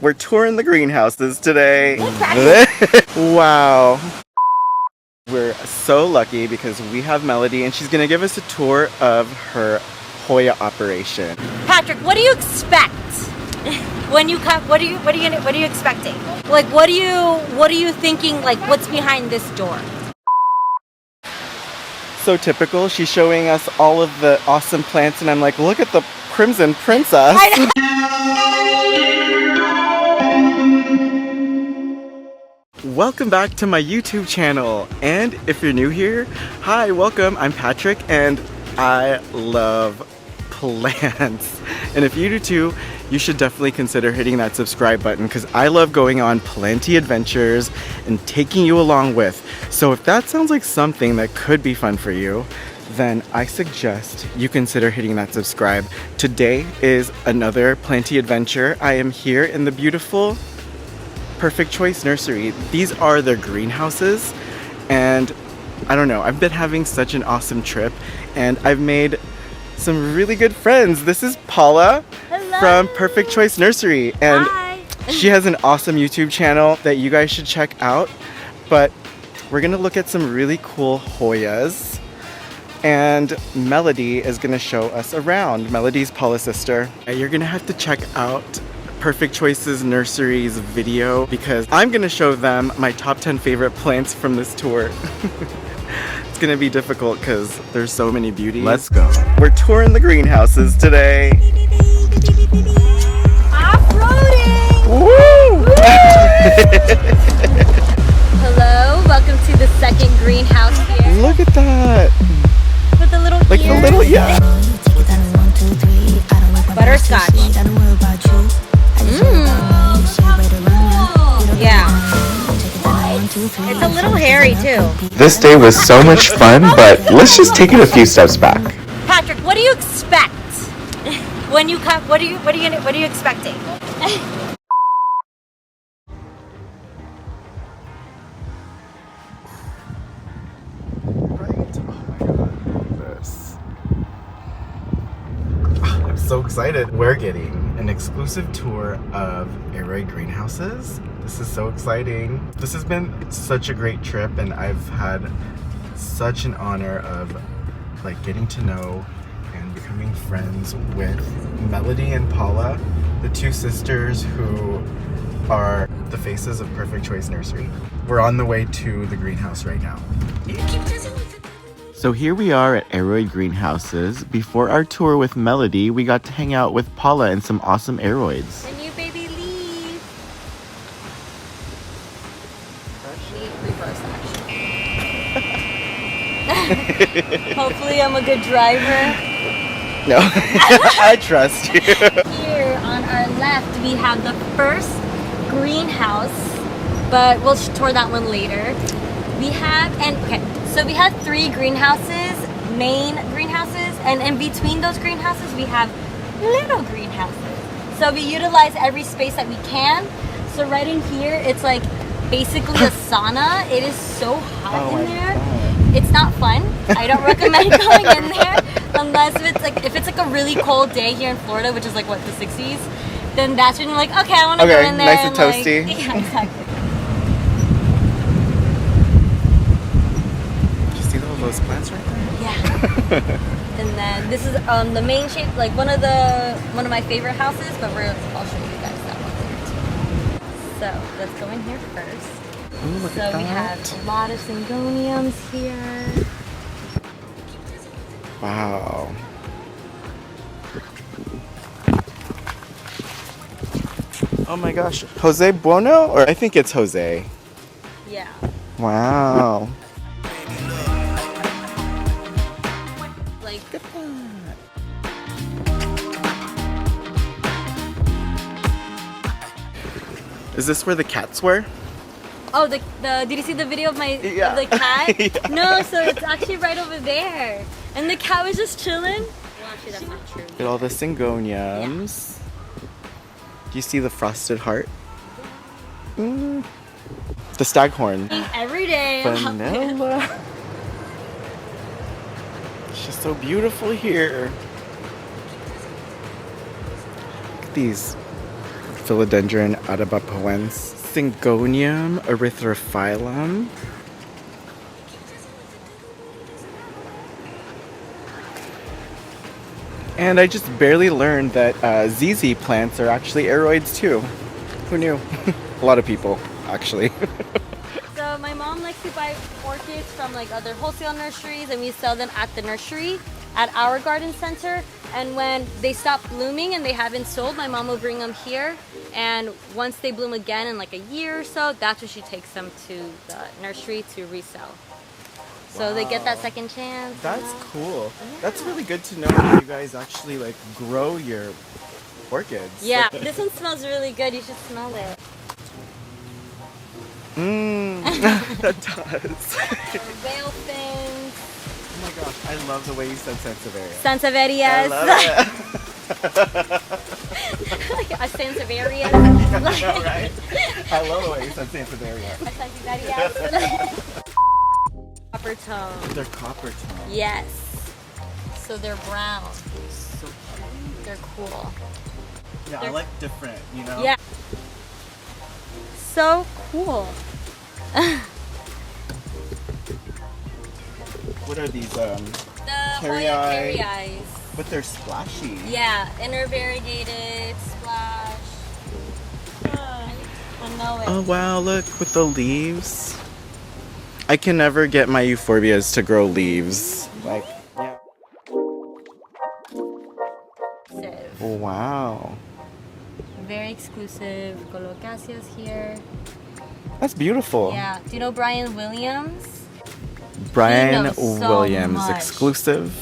We're touring the greenhouses today. Wow. We're so lucky because we have Melody and she's gonna give us a tour of her Hoya operation. Patrick, what do you expect when you come? What are you expecting? Like, what are you thinking? Like, what's behind this door? So typical. She's showing us all of the awesome plants, and I'm like, look at the Crimson Princess. Welcome back to my YouTube channel, and if you're new here, hi, welcome. I'm Patrick, and I love plants. And if you do too, you should definitely consider hitting that subscribe button because I love going on plenty adventures and taking you along with. So if that sounds like something that could be fun for you, then I suggest you consider hitting that subscribe. Today is another planty adventure. I am here in the beautiful Perfect Choice Nursery. These are their greenhouses, and I don't know, I've been having such an awesome trip and I've made some really good friends. This is Paula. Hello. From Perfect Choice Nursery, and Hi. She has an awesome YouTube channel that you guys should check out. But we're gonna look at some really cool Hoyas, and Melody is gonna show us around. Melody's Paula's sister. You're gonna have to check out Perfect Choices Nursery's video because I'm gonna show them my top 10 favorite plants from this tour. It's gonna be difficult because there's so many beauties. Let's go. We're touring the greenhouses today. Off-roading! Woo! Hello, welcome to the second greenhouse here. Look at that! With the little Like ears. the little, yeah. Butterscotch. Yeah. It's a little hairy too. This day was so much fun, but let's just take it a few steps back. Patrick, what do you expect when you come? What are you expecting? Right? Oh my god, this. I'm so excited. We're getting an exclusive tour of Aroid greenhouses. This is so exciting. This has been such a great trip, and I've had such an honor of like getting to know and becoming friends with Melody and Paula, the two sisters who are the faces of Perfect Choice Nursery. We're on the way to the greenhouse right now. So here we are at Aroid Greenhouses. Before our tour with Melody, we got to hang out with Paula and some awesome Aroids. The new baby leaf. Reverse action. Hopefully I'm a good driver. No, I trust you. Here on our left we have the first greenhouse, but we'll tour that one later. We have, so we have 3 greenhouses, main greenhouses, and in between those greenhouses we have little greenhouses. So we utilize every space that we can. So right in here, it's like basically a sauna. It is so hot in there. God. It's not fun. I don't recommend going in there unless if it's like a really cold day here in Florida, which is like what, the 60s. Then that's when you're like, okay, I want to go in there. Nice and toasty. Like, yeah, exactly. Those plants right there? Yeah. And then this is the main shape, like one of my favorite houses, but I'll show you guys that one later too. So let's go in here first. Ooh, look at that. We have a lot of syngoniums here. Wow. Oh my gosh. Jose Bueno? Or I think it's Jose. Yeah. Wow. Like, Look at that. Is this where the cats were? oh, did you see the video of of the cat? Yeah. No, so it's actually right over there. And the cat was just chilling. Well, actually, that's not true. Look at all the syngoniums. Do you see the frosted heart? Mm. The staghorn. Every day. Vanilla. It's just so beautiful here. Look at these Philodendron adabapoense, Syngonium erythrophyllum. And I just barely learned that ZZ plants are actually aroids too. Who knew? A lot of people, actually. So my mom likes to buy orchids from like other wholesale nurseries, and we sell them at the nursery at our garden center. And when they stop blooming and they haven't sold, my mom will bring them here. And once they bloom again in like a year or so, that's when she takes them to the nursery to resell. So they get that second chance. That's cool. Yeah. That's really good to know that you guys actually like grow your orchids. Yeah, this one smells really good. You should smell it. That does. Whale fins. Oh my gosh, I love the way you said Sansevieria. Sansevierias. I love it. A Sansevierias. I know, right? I love the way you said Sansevieria. A Sansevierias. Copper tone. They're copper tone. Yes. So they're brown. So they're cool. Yeah, I like different, you know? Yeah. So cool. What are these? The Hoya Carrii. But they're splashy. Yeah, inner variegated splash. I know it. Oh wow, look, with the leaves. I can never get my euphorbias to grow leaves. Like, yeah. Oh, wow. Very exclusive colocaceas here. That's beautiful. Yeah. Do you know Brian Williams? Brian so Williams, much. exclusive.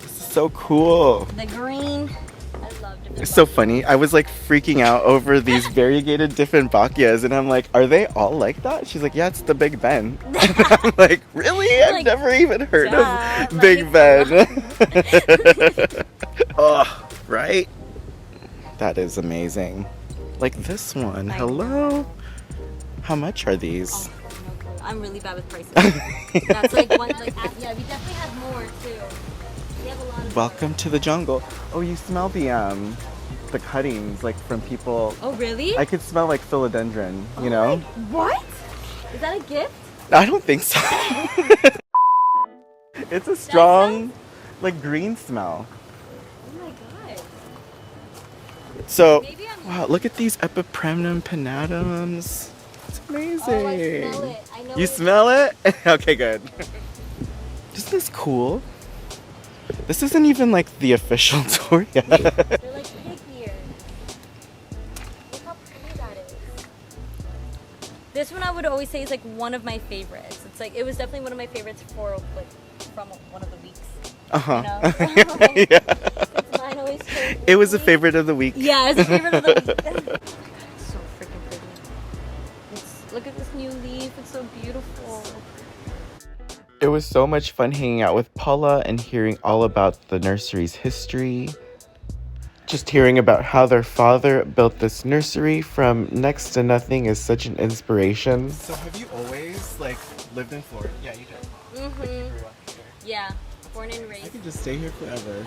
This is so cool. The green. I love different. It's so funny. I was like freaking out over these variegated different Bacchias, and I'm like, are they all like that? She's like, yeah, it's the Big Ben. And I'm like, really? I've like, never even heard of like Big Ben. Oh, right? That is amazing. Like this one. Hello? How much are these? Oh, no clue. I'm really bad with prices. That's like one, like, yeah, we definitely have more too. We have a lot of. Welcome to the jungle. Oh, you smell the cuttings like from people. Oh, really? I could smell like philodendron, you know? What? Is that a gift? I don't think so. It's a strong, like green smell. Oh my god. So, Maybe wow, look at these Epipremnum pinnatums. It's amazing. Oh, I smell it. I know You smell it? Okay, good. Isn't this cool? This isn't even like the official tour yet. They're like pig ears. Look how pretty that is. This one I would always say is like one of my favorites. It's like, it was definitely one of my favorites for like from one of the weeks. Uh-huh. You know? Yeah. Mine always chose It was a weekly. favorite of the week. Yeah, it's a favorite of the week. So freaking pretty. Look at this new leaf. It's so beautiful. It was so much fun hanging out with Paula and hearing all about the nursery's history. Just hearing about how their father built this nursery from next to nothing is such an inspiration. So have you always like lived in Florida? Yeah, you did. Mm-hmm. Yeah, born and raised. I could just stay here forever.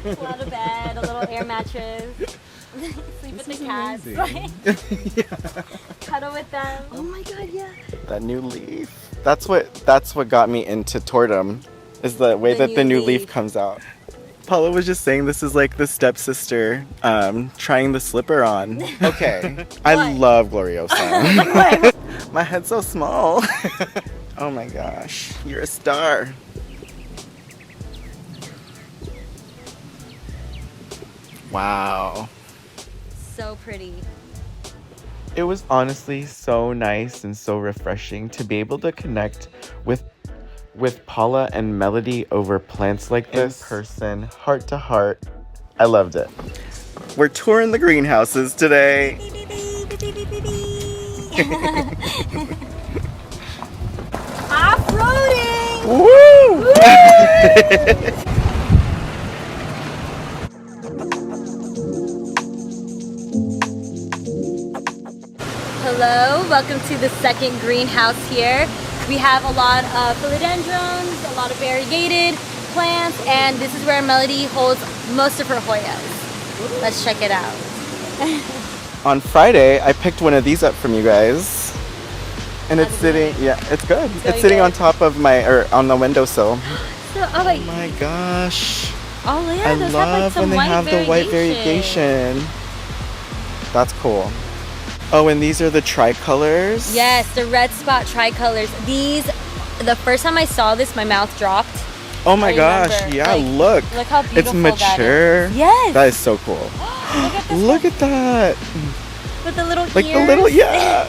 A lot of bed, a little air mattress. Sleep with the cats. Right? Yeah. Cuddle with them. Oh my god, yeah. That new leaf. That's what got me into Tortum, is the way that the new leaf comes out. Paula was just saying this is like the stepsister trying the slipper on. Okay. I love Gloriosa. My head's so small. Oh my gosh. You're a star. Wow. So pretty. It was honestly so nice and so refreshing to be able to connect with Paula and Melody over plants like this. In person, heart to heart. I loved it. We're touring the greenhouses today. Off-roading! Woo! Hello, welcome to the second greenhouse here. We have a lot of philodendrons, a lot of variegated plants, and this is where Melody holds most of her Hoyas. Let's check it out. On Friday, I picked one of these up from you guys. And it's sitting, yeah, it's good. It's sitting on top of on the windowsill. Oh my gosh. Oh yeah, I love when they have the white variegation. That's cool. Oh, and these are the tricolors? Yes, the red spot tricolors. These, the first time I saw this, my mouth dropped. Oh my gosh, yeah, look. Look how beautiful it's mature. that is. Yes. That is so cool. Look at that. With the little like ears. the little, yeah.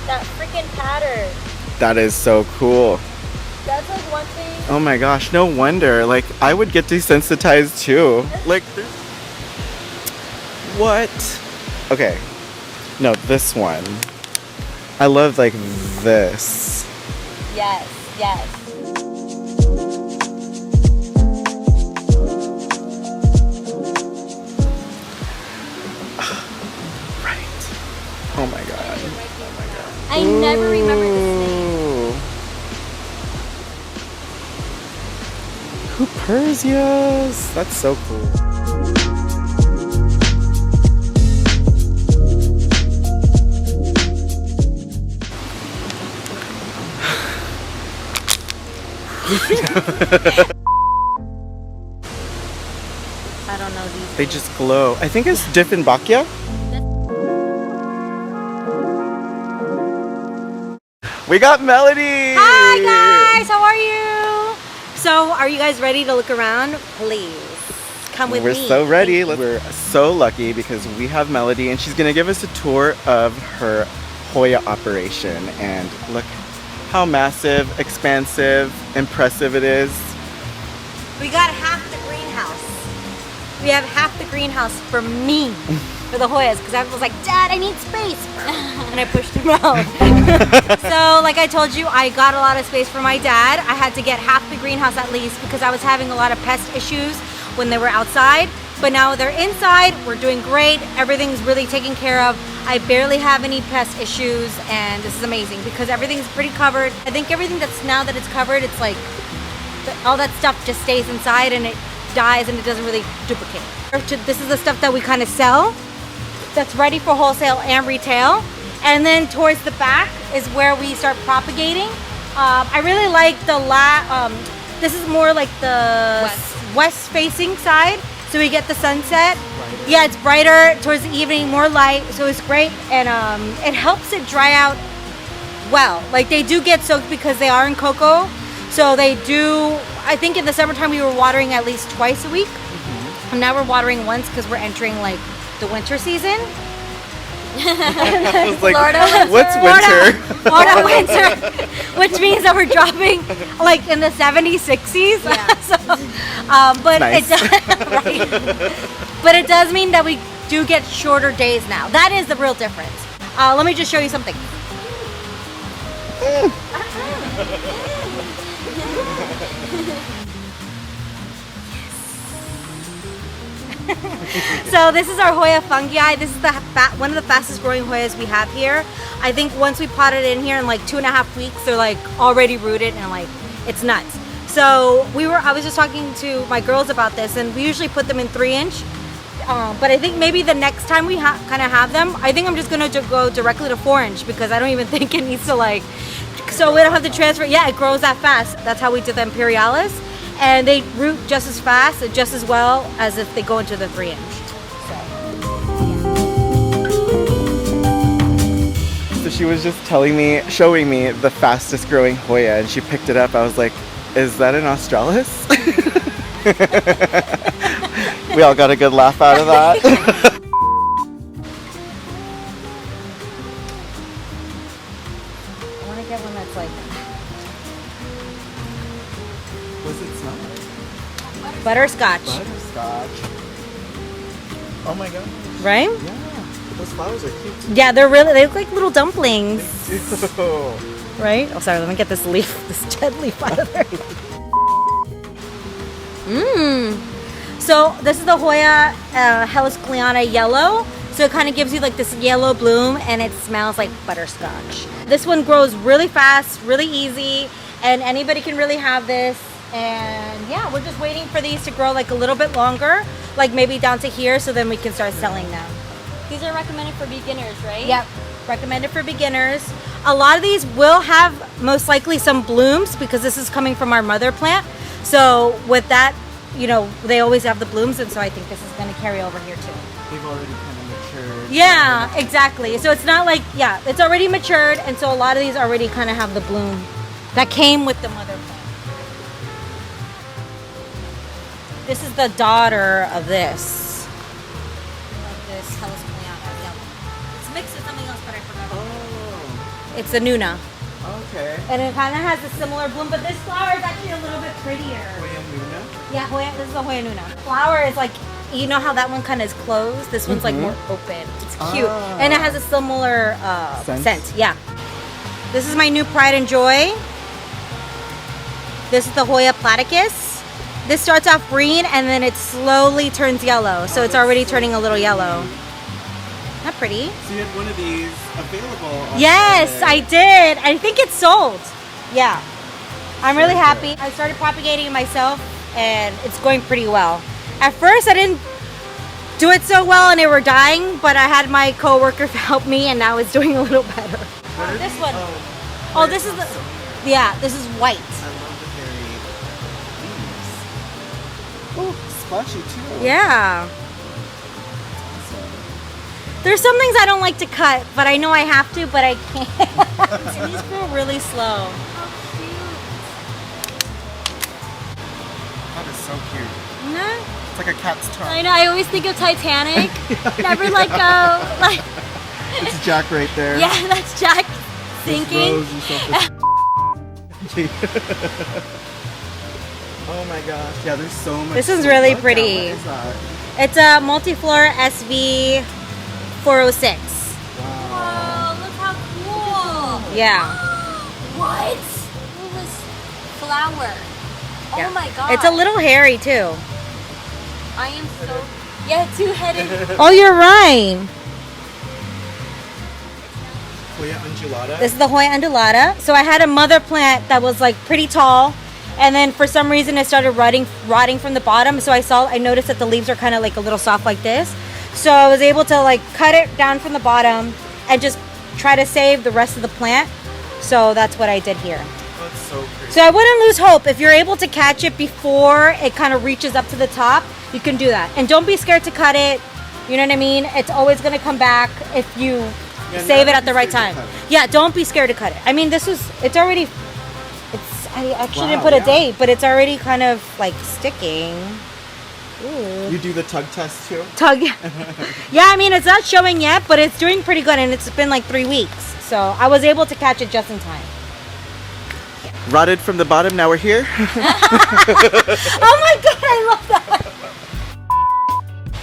That freaking pattern. That is so cool. That's like one thing. Oh my gosh, no wonder. Like, I would get desensitized too. Like, what? Okay. No, this one. I love like this. Yes, yes. Right. Oh my god. I never remember this name. Persias. That's so cool. I don't know these. They just glow. I think it's Dieffenbachia. We got Melody! Hi guys, how are you? So, are you guys ready to look around? Please, come with me. We're so ready. We're so lucky because we have Melody and she's gonna give us a tour of her Hoya operation. And look how massive, expansive, impressive it is. We got half the greenhouse. We have half the greenhouse for me, for the Hoyas, because I was like, Dad, I need space. And I pushed him out. So, like I told you, I got a lot of space for my dad. I had to get half the greenhouse at least because I was having a lot of pest issues when they were outside. But now they're inside, we're doing great. Everything's really taken care of. I barely have any pest issues, and this is amazing because everything's pretty covered. I think everything now that it's covered, it's like, all that stuff just stays inside and it dies and it doesn't really duplicate. This is the stuff that we kind of sell that's ready for wholesale and retail. And then towards the back is where we start propagating. I really like this is more like the west facing side. So we get the sunset. Brighter. Yeah, it's brighter towards the evening, more light. So it's great. And it helps it dry out well. Like they do get soaked because they are in cocoa. So they do, I think in the summertime we were watering at least twice a week. Mm-hmm. And now we're watering once because we're entering like the winter season. I was like, Florida winter. What's winter? Florida winter, which means that we're dropping like in the 70s, 60s. Yeah. So, but nice. But it does mean that we do get shorter days now. That is the real difference. Let me just show you something. So this is our Hoya fungi. This is one of the fastest growing Hoyas we have here. I think once we potted it in here in like 2.5 weeks, they're like already rooted and like it's nuts. So I was just talking to my girls about this, and we usually put them in 3-inch. But I think maybe the next time we kind of have them, I think I'm just gonna go directly to 4-inch because I don't even think it needs to like. So we don't have to transfer. Yeah, it grows that fast. That's how we did the Imperialis. And they root just as fast, just as well as if they go into the 3-inch. So she was just showing me the fastest growing Hoya, and she picked it up. I was like, is that an Australis? We all got a good laugh out of that. I want to get one that's like... What's it smell like? Butterscotch. Butterscotch. Oh my god. Right? Yeah. Those flowers are cute too. Yeah, they look like little dumplings. They do. Right? Oh, sorry, let me get this dead leaf out of there. So this is the Hoya Helicleana yellow. So it kind of gives you like this yellow bloom, and it smells like butterscotch. This one grows really fast, really easy, and anybody can really have this. And yeah, we're just waiting for these to grow like a little bit longer, like maybe down to here, so then we can start selling them. These are recommended for beginners, right? Yep, recommended for beginners. A lot of these will have most likely some blooms because this is coming from our mother plant. So with that, you know, they always have the blooms, and so I think this is going to carry over here too. They've already kind of matured. Yeah, exactly. So it's not like, yeah, it's already matured, and so a lot of these already kind of have the bloom that came with the mother plant. This is the daughter of this. Like this Hellas plant. It's mixed with something else, but I forgot. Oh, It's a Nuna. okay. And it kind of has a similar bloom, but this flower is actually a little bit prettier. Hoya Luna? Yeah, Hoya, this is a Hoya Nuna. Flower is like, you know how that one kind of is closed? This one's like more open. It's cute. Ah. And it has a similar Scent? scent. Yeah. This is my new Pride and Joy. This is the Hoya platycus. This starts off green and then it slowly turns yellow. So it's already turning a little yellow. Not pretty. So you had one of these available on Yes, Friday. I did. I think it's sold. Yeah. I'm really happy. I started propagating it myself and it's going pretty well. At first I didn't do it so well and they were dying, but I had my coworker help me and now it's doing a little better. What are This these? one. Oh, Oh, this is the, yeah, this is white. I love the berry leaves. Ooh, splashy too. Yeah. There's some things I don't like to cut, but I know I have to, but I can't. These grow really slow. That is so cute. No? It's like a cat's tongue. I know. I always think of Titanic. Never let go. Like, It's Jack right there. yeah, that's Jack This sinking. rose is so Oh my gosh. Yeah, there's so much. This is to really look at. pretty. What is that? It's a multiflora SV 406. Wow. Oh, look how cool. Yeah. What? Look at this flower. Yeah. Oh my god. It's a little hairy too. I am so. Yeah, two-headed. Oh, you're right. Hoya undulata. This is the Hoya undulata. So I had a mother plant that was like pretty tall, and then for some reason it started rotting from the bottom. So I noticed that the leaves are kind of like a little soft like this. So I was able to like cut it down from the bottom and just try to save the rest of the plant. So that's what I did here. That's so pretty. So I wouldn't lose hope. If you're able to catch it before it kind of reaches up to the top, you can do that. And don't be scared to cut it. You know what I mean? It's always going to come back if you save it at the right time. Yeah, don't be scared to cut it. I mean, I actually didn't put a date, but it's already kind of like sticking. Ooh. You do the tug test too? Tug. Yeah, I mean, it's not showing yet, but it's doing pretty good, and it's been like 3 weeks. So I was able to catch it just in time. Rotted from the bottom, now we're here. Oh my god, I love that.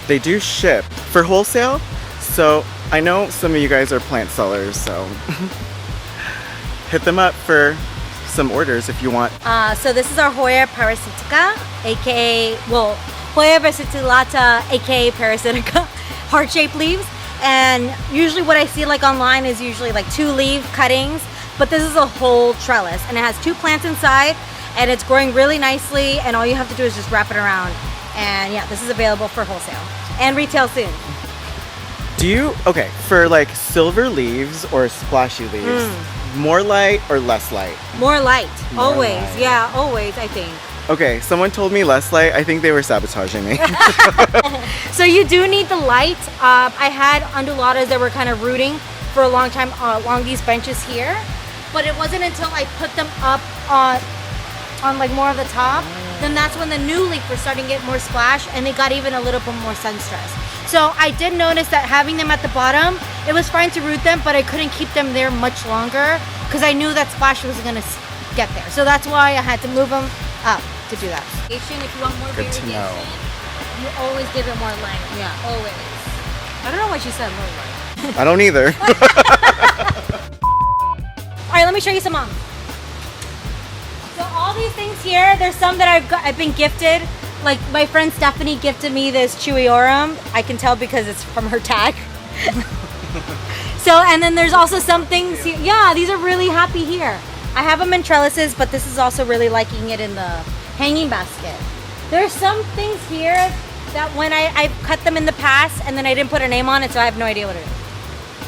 They do ship for wholesale, so I know some of you guys are plant sellers, so hit them up for some orders if you want. So this is our Hoya parasitica, aka, well, Hoya versicolata, aka parasitica, heart-shaped leaves. And usually what I see like online is usually like 2 leaf cuttings, but this is a whole trellis and it has 2 plants inside and it's growing really nicely, and all you have to do is just wrap it around. And yeah, this is available for wholesale and retail soon. Do you, okay, for like silver leaves or splashy leaves, more light or less light? More light, More always. light. Yeah, always, I think. Okay, someone told me less light. I think they were sabotaging me. So you do need the light. I had undulatas that were kind of rooting for a long time along these benches here, but it wasn't until I put them up on like more of the top, then that's when the new leaf were starting to get more splash, and they got even a little bit more sun stress. So I did notice that having them at the bottom, it was fine to root them, but I couldn't keep them there much longer because I knew that splash was gonna get there. So that's why I had to move them up to do that. If you want more Good to variegation, know. you always give it more light. Yeah. Always. I don't know why she said more light. I don't either. All right, let me show you some moms. So all these things here, there's some that I've been gifted. Like my friend Stephanie gifted me this Chewiorum. I can tell because it's from her tag. So, and then there's also some things here. Yeah, these are really happy here. I have them in trellises, but this is also really liking it in the hanging basket. There's some things here That one I've cut them in the past and then I didn't put a name on it, so I have no idea what it is.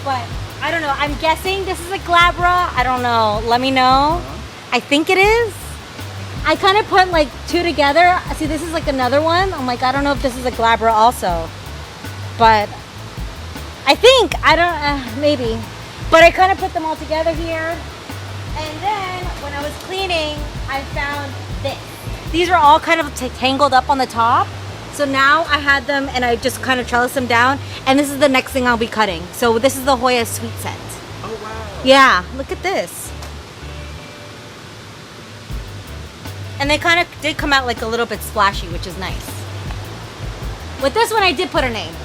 But I don't know. I'm guessing this is a glabra. I don't know. Let me know. I think it is. I kind of put like two together. See, this is like another one. I'm like, I don't know if this is a glabra also. But I think, I don't, maybe. But I kind of put them all together here. And then when I was cleaning, I found this. These are all kind of tangled up on the top. So now I had them and I just kind of trellised them down. And this is the next thing I'll be cutting. So this is the Hoya sweet scent. Oh, wow. Yeah, look at this. And they kind of did come out like a little bit splashy, which is nice. With this one, I did put a name.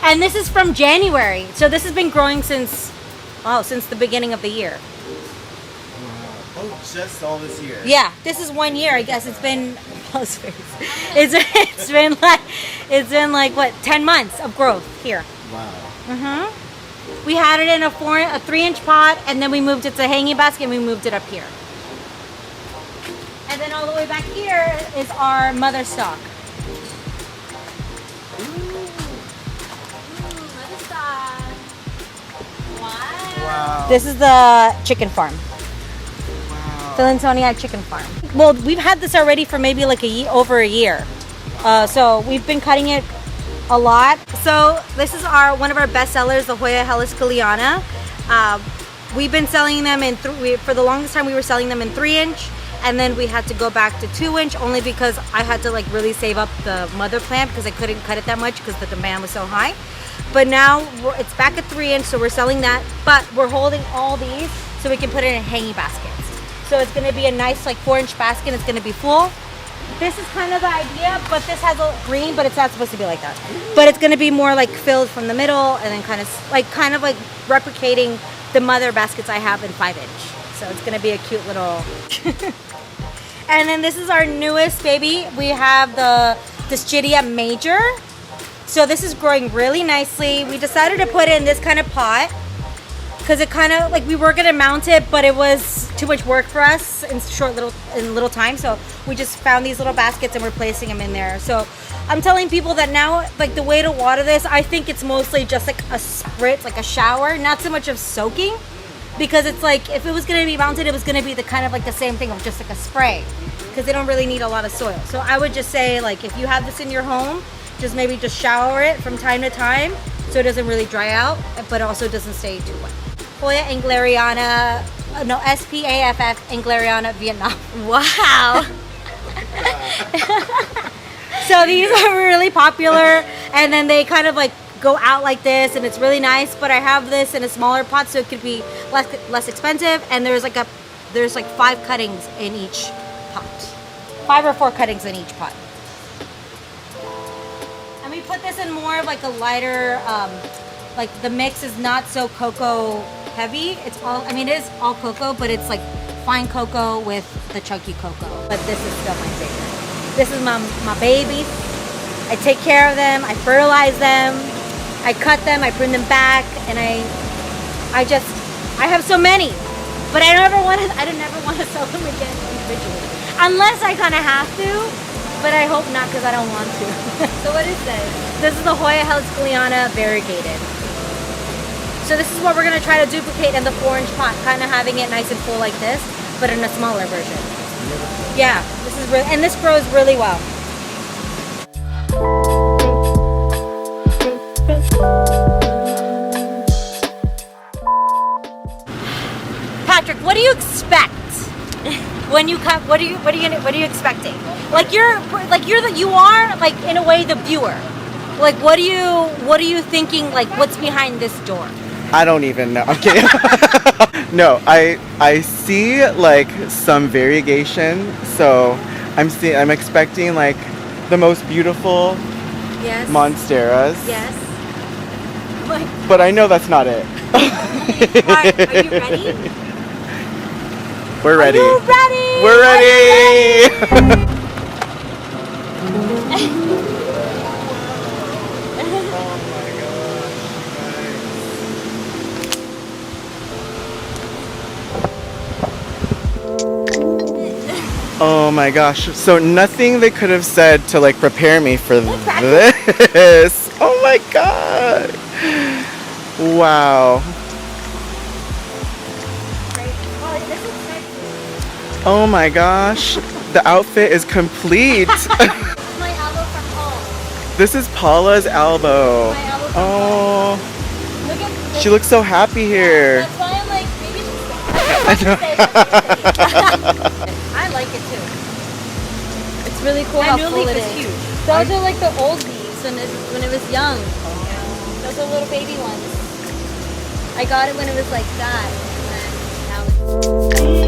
And this is from January. So this has been growing since the beginning of the year. Oh, just all this year. Yeah, this is 1 year. I guess it's been it's been like what, 10 months of growth here. Wow. We had it in a 3-inch pot, and then we moved it to hanging basket, and we moved it up here. And then all the way back here is our mother stock. Mother stock. Wow. This is the chicken farm. Wow. The Lintonia chicken farm. Well, we've had this already for maybe like over a year. So we've been cutting it a lot. So this is one of our best sellers, the Hoya Helicoliana. We've been selling them for the longest time we were selling them in 3-inch, and then we had to go back to 2-inch only because I had to like really save up the mother plant because I couldn't cut it that much because the demand was so high. But now it's back at 3-inch, so we're selling that, but we're holding all these so we can put it in hanging baskets. So it's gonna be a nice like 4-inch basket. It's gonna be full. This is kind of the idea, but this has a green, but it's not supposed to be like that. But it's gonna be more like filled from the middle and then kind of like replicating the mother baskets I have in 5-inch. So it's gonna be a cute little. And then this is our newest baby. We have the Dischidia Major. So this is growing really nicely. We decided to put it in this kind of pot because it kind of like we were gonna mount it, but it was too much work for us in little time. So we just found these little baskets and we're placing them in there. So I'm telling people that now, like the way to water this, I think it's mostly just like a spritz, like a shower, not so much of soaking, because it's like if it was gonna be mounted, it was gonna be the kind of like the same thing of just like a spray, because they don't really need a lot of soil. So I would just say like if you have this in your home, maybe just shower it from time to time so it doesn't really dry out, but also doesn't stay too wet. Hoya Angleriana, no, SPAFF Angleriana Vietnam. Wow. So these are really popular, and then they kind of like go out like this, and it's really nice. But I have this in a smaller pot, so it could be less expensive. And there's like 5 cuttings in each pot, 5 or 4 cuttings in each pot. And we put this in more of like a lighter, like the mix is not so cocoa heavy. It is all cocoa, but it's like fine cocoa with the chunky cocoa. But this is still my favorite. This is my babies. I take care of them. I fertilize them. I cut them. I bring them back, and I have so many. But I never want to sell them again individually, unless I kind of have to. But I hope not, because I don't want to. So what is this? This is the Hoya Helicoliana variegated. So this is what we're going to try to duplicate in the 4-inch pot, kind of having it nice and full like this, but in a smaller version. Yeah, this is and this grows really well. Patrick, what do you expect when you cut? What are you expecting? You are like in a way the viewer. Like what are you thinking? Like what's behind this door? I don't even know. I'm kidding. No, I see like some variegation, so I'm expecting like the most beautiful Yes. monsteras. Yes. But I know that's not it. Are you ready? We're ready. Are you ready? We're ready. Oh my gosh. So nothing they could have said to like prepare me for this. Oh my god. Wow. Oh my gosh. The outfit is complete. My elbow from home. This is Paula's elbow. My elbow from Oh. Look at this. She looks so happy here. That's why I'm like, maybe I like it too. It's really cool how new full leaf it is is. huge. Those are like the old leaves when it was young. Those are little baby ones. I got it when it was like that. And now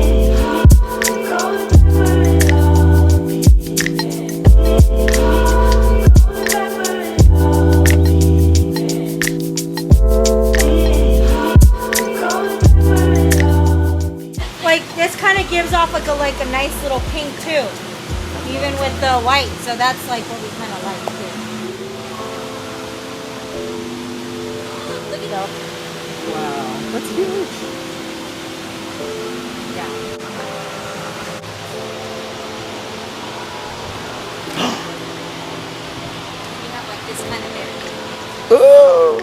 Like this kind of gives off like a nice little pink too, even with the white. So that's like what we kind of like too. look at that. Wow. That's huge. Yeah. We have like this kind of berry. Ooh.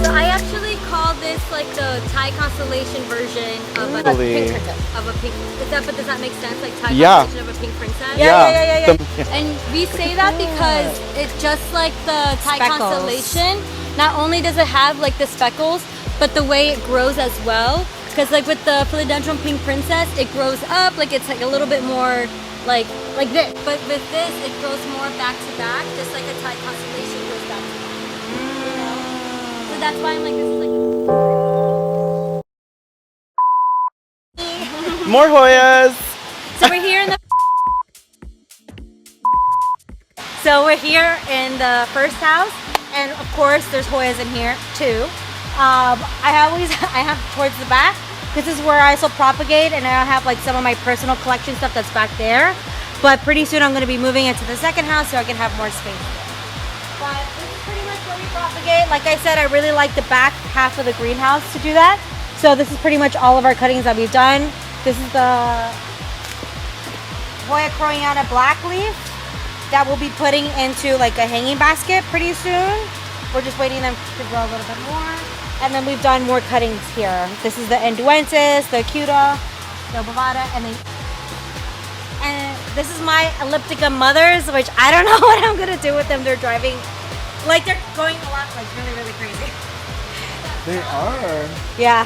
So I actually call this like the Thai constellation version of a Really? pink princess. Of a pink. Does that make sense? Like Thai Yeah. constellation of a pink princess. Yeah. And we say that because it's just like the Thai Speckles. constellation. Not only does it have like the speckles, but the way it grows as well. Because like with the philodendron pink princess, it grows up like it's like a little bit more like this. But with this, it grows more back to back, just like a Thai constellation goes back to back. You know? So that's why I'm like, this is like. More Hoyas. So we're here in the. So we're here in the first house, and of course there's Hoyas in here too. I have towards the back. This is where I also propagate, and I have like some of my personal collection stuff that's back there. But pretty soon I'm going to be moving into the second house so I can have more space. But this is pretty much where we propagate. Like I said, I really like the back half of the greenhouse to do that. So this is pretty much all of our cuttings that we've done. This is the Hoya Croyana black leaf that we'll be putting into like a hanging basket pretty soon. We're just waiting them to grow a little bit more. And then we've done more cuttings here. This is the Enduensis, the Acuta, the Bovada, and this is my Elliptica mothers, which I don't know what I'm gonna do with them. They're driving, like they're going a lot, like really, really crazy. They are. Yeah.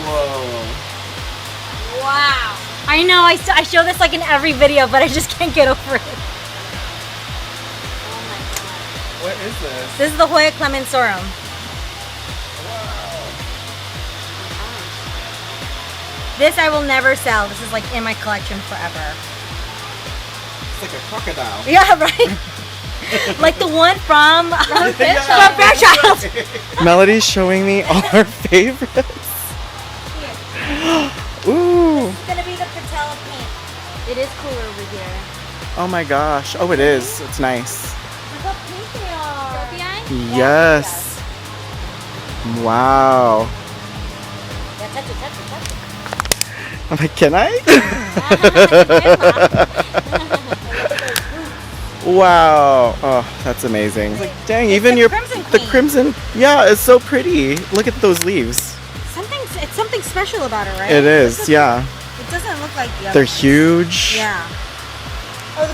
Whoa. Wow. I know, I show this like in every video, but I just can't get over it. What is this? This is the Hoya clemensorum. This I will never sell. This is like in my collection forever. It's like a crocodile. Yeah, right? Like the one from Fairchild. Melody's showing me all her favorites. Ooh. It's gonna be the patella pink. It is cooler over here. Oh my gosh. Oh, it is. It's nice. Look how pink they are. Trophy eye? Yes. Wow. Yeah, touch it. I'm like, can I? Wow. Oh, that's amazing. It's like, dang, even the your crimson the queen. crimson. Yeah, it's so pretty. Look at those leaves. It's something special about it, right? It is. Yeah. It doesn't look like the other They're ones. huge. Yeah. Oh,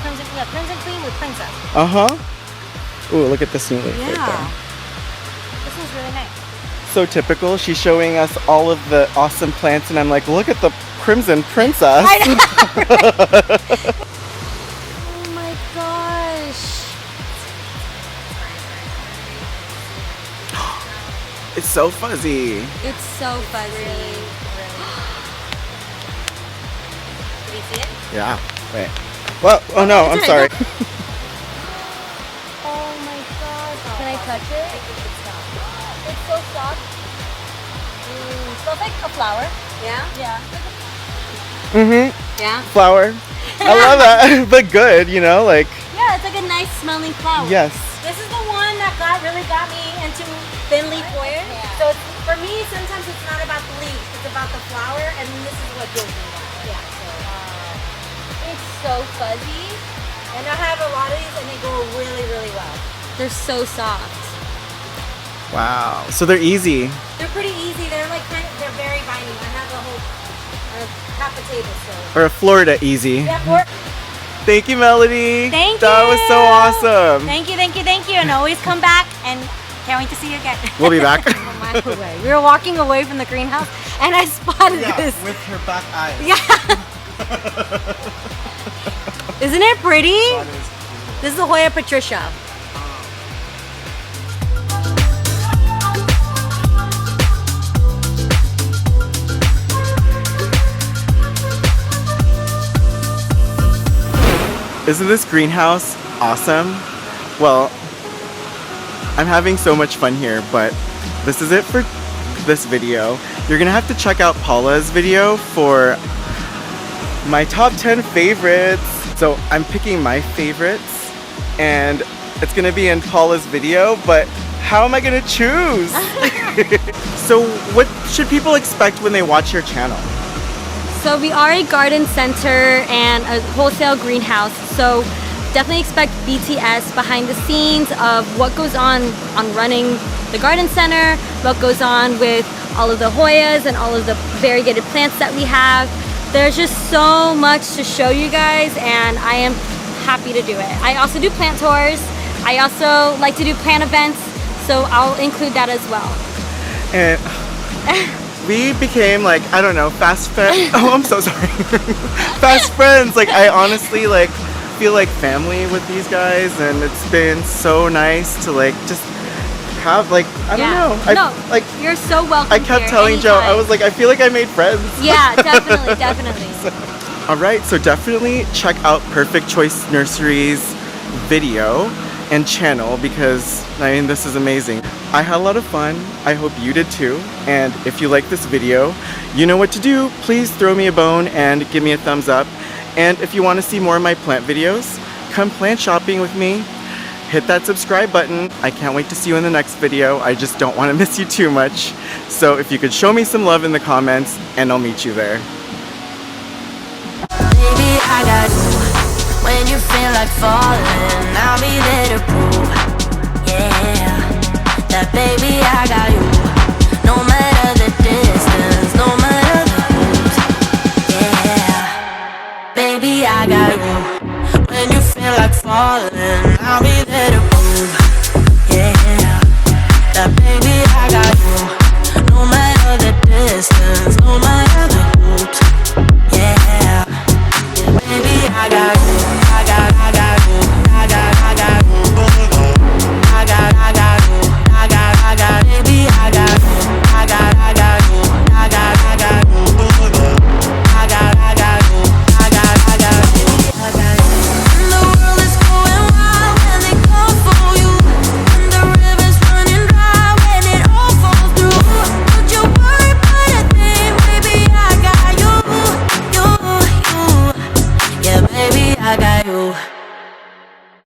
crimson queen with princess. Uh-huh. Ooh, look at this new leaf right Yeah. there. This one's really nice. So typical. She's showing us all of the awesome plants, and I'm like, look at the crimson princess. I know. Oh my gosh. It's so fuzzy. It's so fuzzy. Can you see it? Yeah. Wait. Well, oh no, I'm sorry. Oh my gosh. Can I touch it? It's so soft. Smells like a flower. Yeah? Yeah. Mm-hmm. Yeah? Flower. I love that. But good, you know, like, Yeah, it's like a nice smelling flower. yes. This is the one that really got me into thin leaf Hoya. So for me, sometimes it's not about the leaf, it's about the flower, and this is what gives me that. Yeah. So, It's so fuzzy. and I have a lot of these, and they go really, really well. They're so soft. Wow. So they're easy. They're pretty easy. They're like they're very binding. I have a whole half a table. So Or a Florida easy. yeah, or Thank you, Melody. Thank That you. was so awesome. Thank you, and always come back, and can't wait to see you again. We'll be back. A mile away. We were walking away from the greenhouse, and I spotted this. with her back eyes. Yeah. Isn't it pretty? This is the Hoya Patricia. Isn't this greenhouse awesome? Well, I'm having so much fun here, but this is it for this video. You're gonna have to check out Paula's video for my top 10 favorites. So I'm picking my favorites and it's gonna be in Paula's video, but how am I gonna choose? So what should people expect when they watch your channel? So we are a garden center and a wholesale greenhouse. So definitely expect BTS behind the scenes of what goes on running the garden center, what goes on with all of the Hoyas and all of the variegated plants that we have. There's just so much to show you guys, and I am happy to do it. I also do plant tours. I also like to do plant events, so I'll include that as well. And we became like, I don't know, fast friends. Oh, I'm so sorry. Fast friends. Like, I honestly like feel like family with these guys, and it's been so nice to like just have like, I don't know. No, like you're so welcome. I kept here telling Joe, I anytime. was like, I feel like I made friends. Yeah, definitely, definitely. All right, so definitely check out Perfect Choice Nursery's video and channel because, I mean, this is amazing. I had a lot of fun. I hope you did too. And if you like this video, you know what to do. Please throw me a bone and give me a thumbs up. And if you want to see more of my plant videos, come plant shopping with me. Hit that subscribe button. I can't wait to see you in the next video. I just don't want to miss you too much. So if you could show me some love in the comments, and I'll meet you there. Baby, I got you. When you feel like falling, I'll be there to prove, yeah, that baby, I got you.